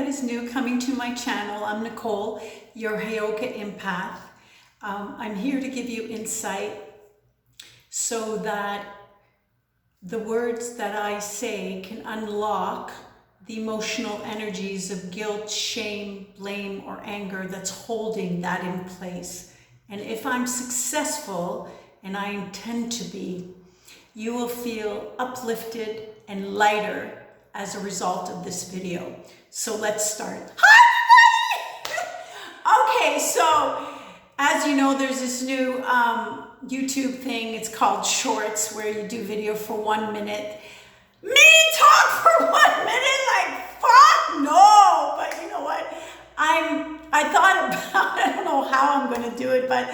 that is new coming to my channel, I'm Nicole, your Heyoka empath. I'm here to give you insight so that the words that I say can unlock the emotional energies of guilt, shame, blame, or anger that's holding that in place. And if I'm successful, and I intend to be, you will feel uplifted and lighter as a result of this video. So let's start. Hi everybody! Okay, so as you know, there's this new YouTube thing. It's called Shorts, where you do video for 1 minute. Me talk for 1 minute? Like, fuck no! But you know what? I thought about it. I don't know how I'm going to do it, but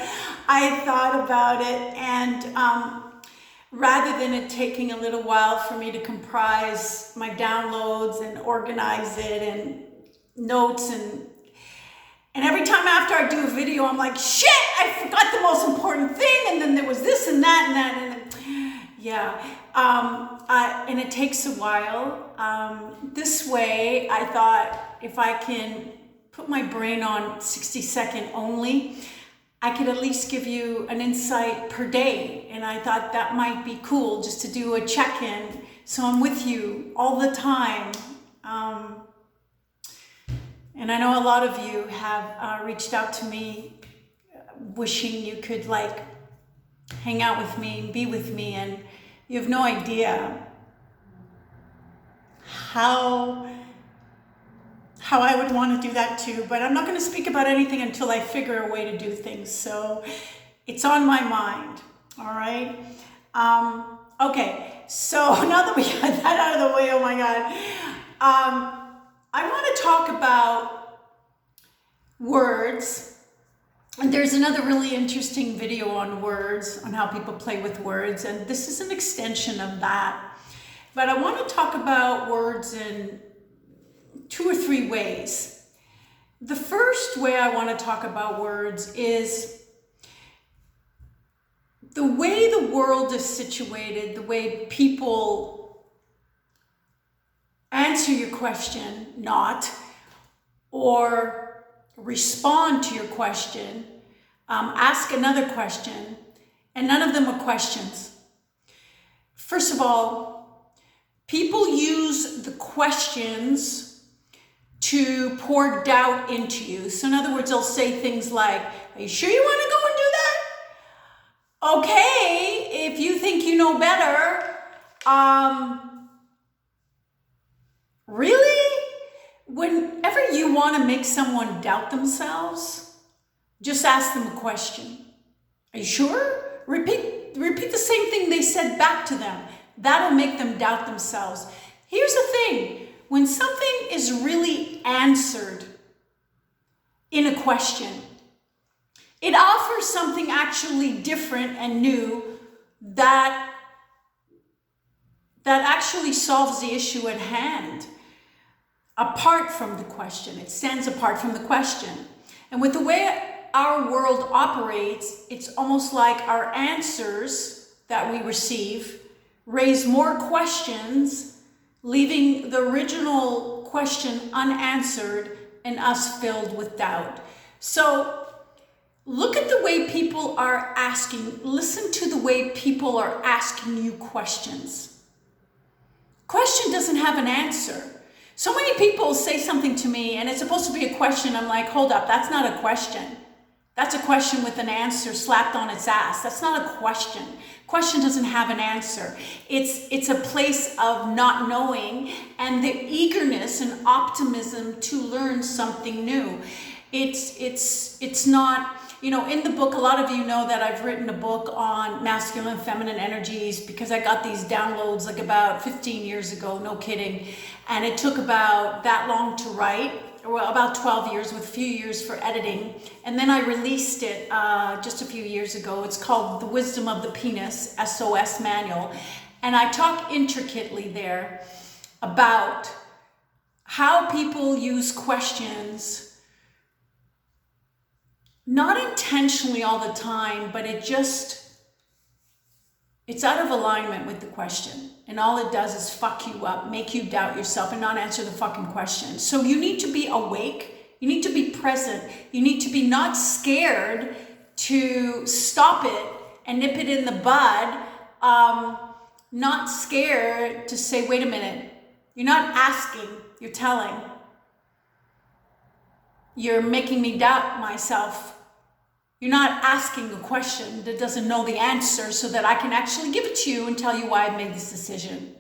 I thought about it, and rather than it taking a little while for me to comprise my downloads and organize it and notes, and every time after I do a video, I'm like, shit, I forgot the most important thing, and then there was this and that and that, and yeah, and it takes a while. This way, I thought if I can put my brain on 60-second only, I could at least give you an insight per day. And I thought that might be cool, just to do a check-in. So I'm with you all the time. And I know a lot of you have reached out to me wishing you could like hang out with me and be with me. And you have no idea how I would want to do that too, but I'm not going to speak about anything until I figure a way to do things. So it's on my mind. All right. Okay. So now that we got that out of the way, oh my God, I want to talk about words. And there's another really interesting video on words, on how people play with words. And this is an extension of that. But I want to talk about words in 2 or 3 ways. The first way I want to talk about words is the way the world is situated, the way people answer your question, not, or respond to your question, ask another question, and none of them are questions. First of all, people use the questions to pour doubt into you. So in other words, they'll say things like, are you sure you want to go and do that? Okay, if you think you know better. Really? Whenever you want to make someone doubt themselves, just ask them a question. Are you sure? Repeat the same thing they said back to them. That'll make them doubt themselves. Here's the thing. When something is really answered in a question, it offers something actually different and new that actually solves the issue at hand, apart from the question. It stands apart from the question. And with the way our world operates, it's almost like our answers that we receive raise more questions, leaving the original question unanswered and us filled with doubt. So look at the way people are asking, listen to the way people are asking you questions. Question doesn't have an answer. So many people say something to me and it's supposed to be a question. I'm like, hold up, that's not a question. That's a question with an answer slapped on its ass. That's not a question. Question doesn't have an answer. It's a place of not knowing and the eagerness and optimism to learn something new. It's not, you know, in the book, a lot of you know that I've written a book on masculine and feminine energies because I got these downloads like about 15 years ago, no kidding. And it took about that long to write. Well, about 12 years with a few years for editing. And then I released it just a few years ago. It's called The Wisdom of the Penis, SOS Manual. And I talk intricately there about how people use questions, not intentionally all the time, but it just It's out of alignment with the question. And all it does is fuck you up, make you doubt yourself and not answer the fucking question. So you need to be awake. You need to be present. You need to be not scared to stop it and nip it in the bud. Not scared to say, wait a minute. You're not asking, you're telling. You're making me doubt myself. You're not asking a question that doesn't know the answer so that I can actually give it to you and tell you why I made this decision.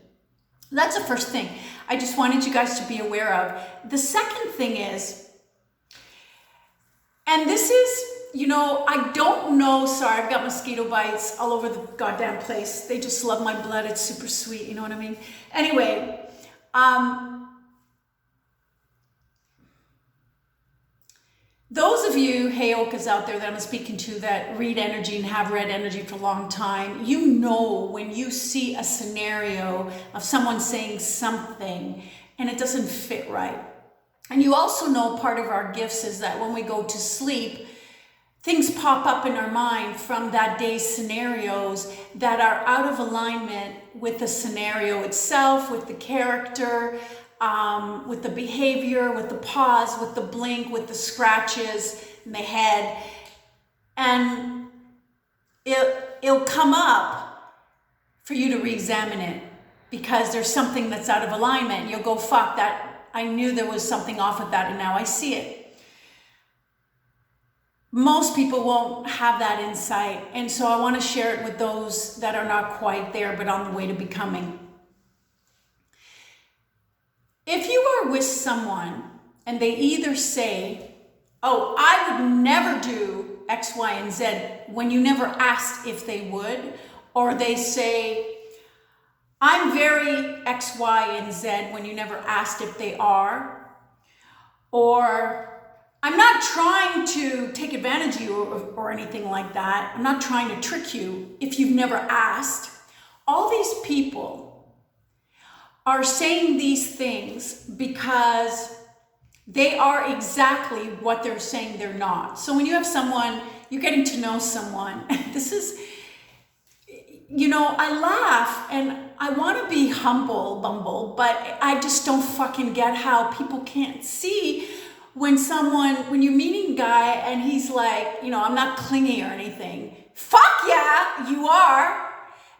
That's the first thing I just wanted you guys to be aware of. The second thing is, and this is, you know, I don't know, sorry, I've got mosquito bites all over the goddamn place. They just love my blood. It's super sweet, you know what I mean? Anyway, those of you Heyokas out there that I'm speaking to that read energy and have read energy for a long time, you know when you see a scenario of someone saying something and it doesn't fit right. And you also know part of our gifts is that when we go to sleep, things pop up in our mind from that day's scenarios that are out of alignment with the scenario itself, with the character, with the behavior, with the pause, with the blink, with the scratches in the head. And it'll come up for you to re-examine it because there's something that's out of alignment. You'll go, fuck that. I knew there was something off with that and now I see it. Most people won't have that insight. And so I want to share it with those that are not quite there, but on the way to becoming. If you are with someone and they either say, oh, I would never do X, Y, and Z when you never asked if they would, or they say, I'm very X, Y, and Z when you never asked if they are, or I'm not trying to take advantage of you or anything like that. I'm not trying to trick you if you've never asked. All these people are saying these things because they are exactly what they're saying they're not. So when you have someone, you're getting to know someone, this is, you know, I laugh and I want to be humble, bumble, but I just don't fucking get how people can't see when you're meeting a guy and he's like, you know, I'm not clingy or anything. Fuck yeah, you are.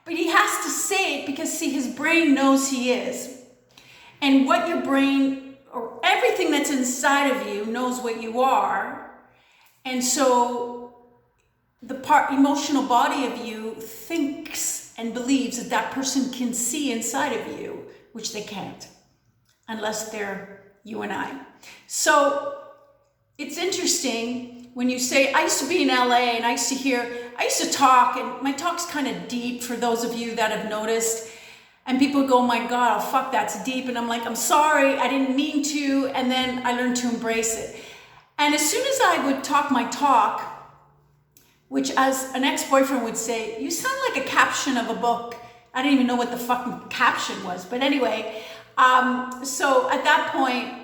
But he has to say it because, see, his brain knows he is. And what your brain, or everything that's inside of you knows what you are. And so the emotional body of you thinks and believes that that person can see inside of you, which they can't, unless they're you and I. So it's interesting when you say, I used to be in LA and I used to talk, and my talk's kind of deep for those of you that have noticed. And people go, oh my God, oh fuck, that's deep. And I'm like, I'm sorry, I didn't mean to. And then I learned to embrace it. And as soon as I would talk my talk, which as an ex-boyfriend would say, you sound like a caption of a book. I didn't even know what the fucking caption was. But anyway, so at that point,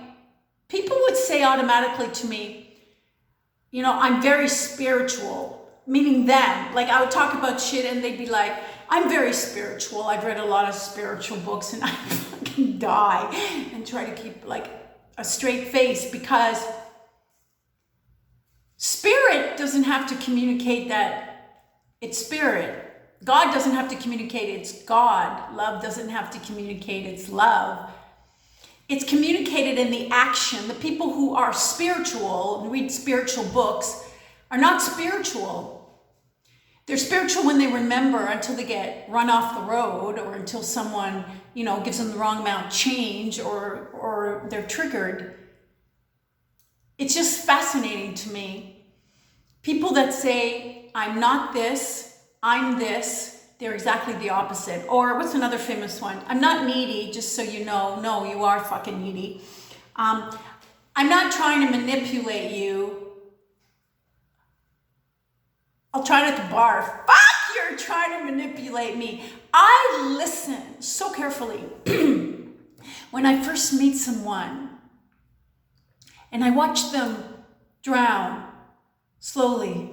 people would say automatically to me, you know, I'm very spiritual, meaning them. Like I would talk about shit and they'd be like, I'm very spiritual. I've read a lot of spiritual books and I fucking die and try to keep like a straight face because spirit doesn't have to communicate that it's spirit. God doesn't have to communicate it's God. Love doesn't have to communicate it's love. It's communicated in the action. The people who are spiritual and read spiritual books are not spiritual. They're spiritual when they remember until they get run off the road or until someone, you know, gives them the wrong amount of change or they're triggered. It's just fascinating to me. People that say, I'm not this, I'm this, they're exactly the opposite. Or what's another famous one? I'm not needy, just so you know. No, you are fucking needy. I'm not trying to manipulate you. I'll try not to barf. Fuck, you're trying to manipulate me. I listen so carefully when I first meet someone and I watch them drown slowly,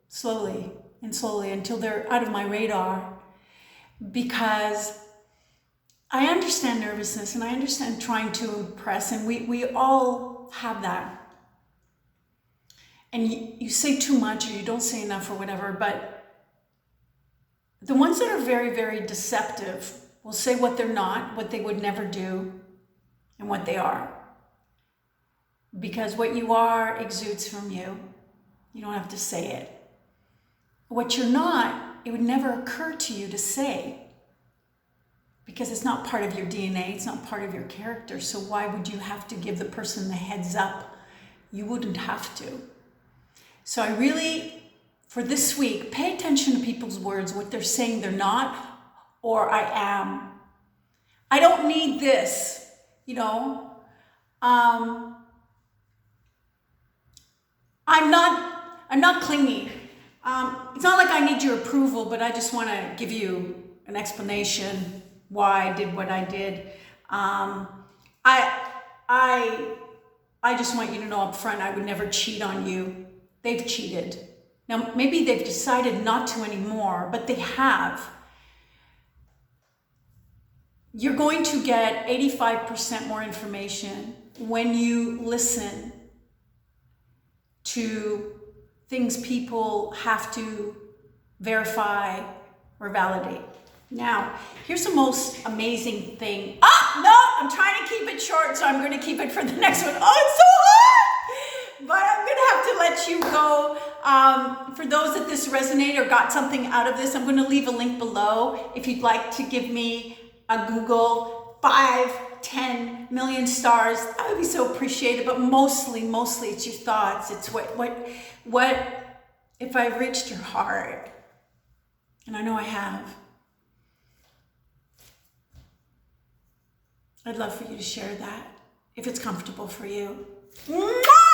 slowly, and slowly until they're out of my radar. because I understand nervousness and I understand trying to impress, and we all have that. And you say too much or you don't say enough or whatever, but the ones that are very, very deceptive will say what they're not, what they would never do, and what they are. Because what you are exudes from you. You don't have to say it. What you're not, it would never occur to you to say, because it's not part of your DNA, it's not part of your character. So why would you have to give the person the heads up? You wouldn't have to. So I really, for this week, pay attention to people's words, what they're saying they're not, or I am. I don't need this, you know. I'm not clingy. It's not like I need your approval, but I just want to give you an explanation why I did what I did. I just want you to know up front, I would never cheat on you. They've cheated. Now, maybe they've decided not to anymore, but they have. You're going to get 85% more information when you listen to things people have to verify or validate. Now, here's the most amazing thing. No, I'm trying to keep it short, so I'm going to keep it for the next one. Oh, it's so hot! But I'm going to have to let you go. For those that this resonated or got something out of this, I'm going to leave a link below if you'd like to give me a Google 5, 10 million stars. I would be so appreciated, but mostly it's your thoughts. It's what if I reached your heart, and I know I have. I'd love for you to share that if it's comfortable for you. Mwah!